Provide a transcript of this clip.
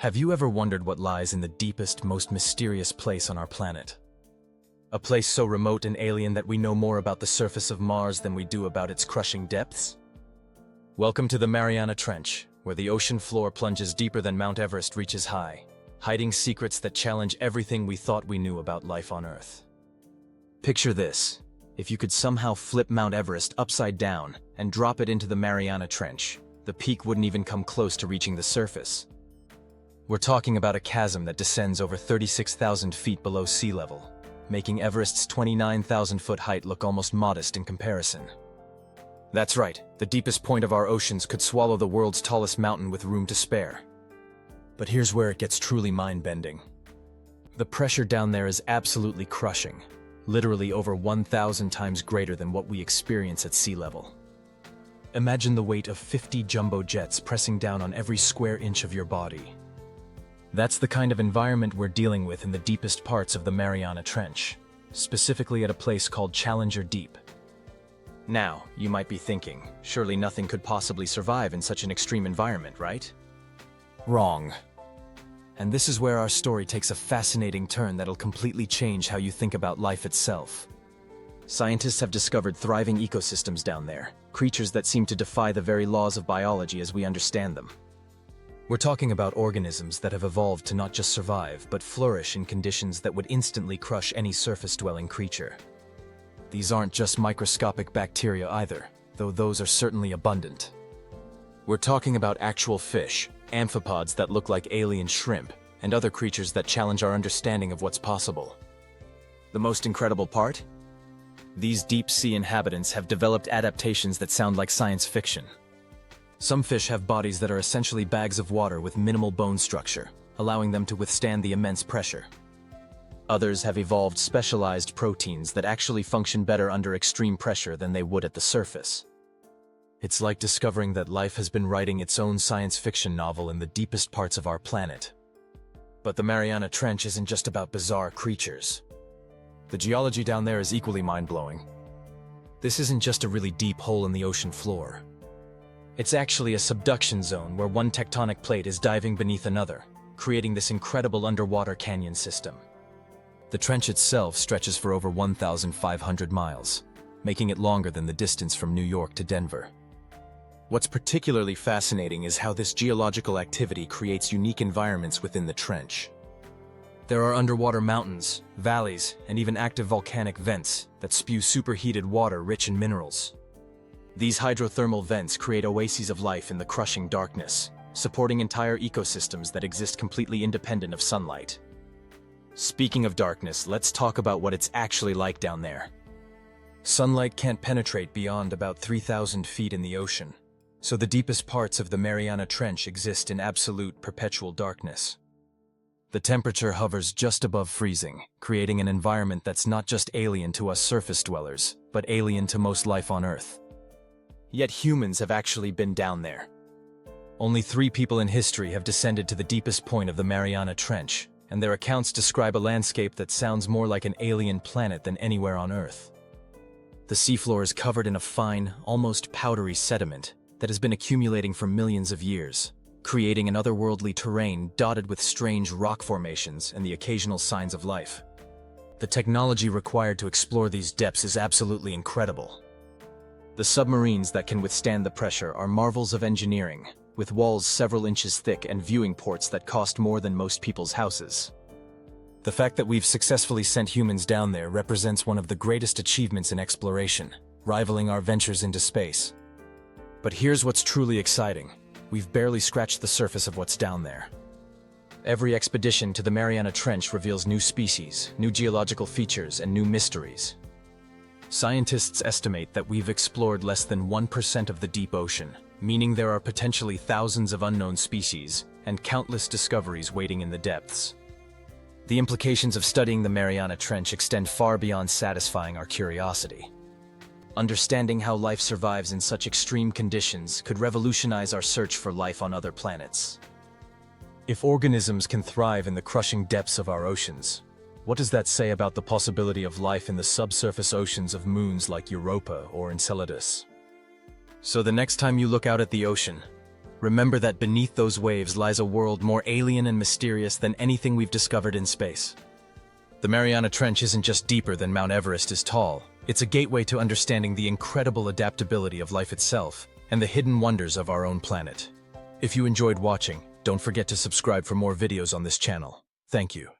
Have you ever wondered what lies in the deepest, most mysterious place on our planet? A place so remote and alien that we know more about the surface of Mars than we do about its crushing depths? Welcome to the Mariana Trench, where the ocean floor plunges deeper than Mount Everest reaches high, hiding secrets that challenge everything we thought we knew about life on Earth. Picture this: if you could somehow flip Mount Everest upside down and drop it into the Mariana Trench, the peak wouldn't even come close to reaching the surface. We're talking about a chasm that descends over 36,000 feet below sea level, making Everest's 29,000-foot height look almost modest in comparison. That's right, the deepest point of our oceans could swallow the world's tallest mountain with room to spare. But here's where it gets truly mind-bending. The pressure down there is absolutely crushing, literally over 1,000 times greater than what we experience at sea level. Imagine the weight of 50 jumbo jets pressing down on every square inch of your body. That's the kind of environment we're dealing with in the deepest parts of the Mariana Trench, specifically at a place called Challenger Deep. Now, you might be thinking, surely nothing could possibly survive in such an extreme environment, right? Wrong. And this is where our story takes a fascinating turn that'll completely change how you think about life itself. Scientists have discovered thriving ecosystems down there, creatures that seem to defy the very laws of biology as we understand them. We're talking about organisms that have evolved to not just survive, but flourish in conditions that would instantly crush any surface-dwelling creature. These aren't just microscopic bacteria either, though those are certainly abundant. We're talking about actual fish, amphipods that look like alien shrimp, and other creatures that challenge our understanding of what's possible. The most incredible part? These deep-sea inhabitants have developed adaptations that sound like science fiction. Some fish have bodies that are essentially bags of water with minimal bone structure, allowing them to withstand the immense pressure. Others have evolved specialized proteins that actually function better under extreme pressure than they would at the surface. It's like discovering that life has been writing its own science fiction novel in the deepest parts of our planet. But the Mariana Trench isn't just about bizarre creatures. The geology down there is equally mind-blowing. This isn't just a really deep hole in the ocean floor. It's actually a subduction zone where one tectonic plate is diving beneath another, creating this incredible underwater canyon system. The trench itself stretches for over 1,500 miles, making it longer than the distance from New York to Denver. What's particularly fascinating is how this geological activity creates unique environments within the trench. There are underwater mountains, valleys, and even active volcanic vents that spew superheated water rich in minerals. These hydrothermal vents create oases of life in the crushing darkness, supporting entire ecosystems that exist completely independent of sunlight. Speaking of darkness, let's talk about what it's actually like down there. Sunlight can't penetrate beyond about 3,000 feet in the ocean, so the deepest parts of the Mariana Trench exist in absolute perpetual darkness. The temperature hovers just above freezing, creating an environment that's not just alien to us surface dwellers, but alien to most life on Earth. Yet humans have actually been down there. Only 3 people in history have descended to the deepest point of the Mariana Trench, and their accounts describe a landscape that sounds more like an alien planet than anywhere on Earth. The seafloor is covered in a fine, almost powdery sediment that has been accumulating for millions of years, creating an otherworldly terrain dotted with strange rock formations and the occasional signs of life. The technology required to explore these depths is absolutely incredible. The submarines that can withstand the pressure are marvels of engineering, with walls several inches thick and viewing ports that cost more than most people's houses. The fact that we've successfully sent humans down there represents one of the greatest achievements in exploration, rivaling our ventures into space. But here's what's truly exciting. We've barely scratched the surface of what's down there. Every expedition to the Mariana Trench reveals new species, new geological features, and new mysteries. Scientists estimate that we've explored less than 1% of the deep ocean, meaning there are potentially thousands of unknown species and countless discoveries waiting in the depths. The implications of studying the Mariana Trench extend far beyond satisfying our curiosity. Understanding how life survives in such extreme conditions could revolutionize our search for life on other planets. If organisms can thrive in the crushing depths of our oceans, what does that say about the possibility of life in the subsurface oceans of moons like Europa or Enceladus? So the next time you look out at the ocean, remember that beneath those waves lies a world more alien and mysterious than anything we've discovered in space. The Mariana Trench isn't just deeper than Mount Everest is tall. It's a gateway to understanding the incredible adaptability of life itself and the hidden wonders of our own planet. If you enjoyed watching, don't forget to subscribe for more videos on this channel. Thank you.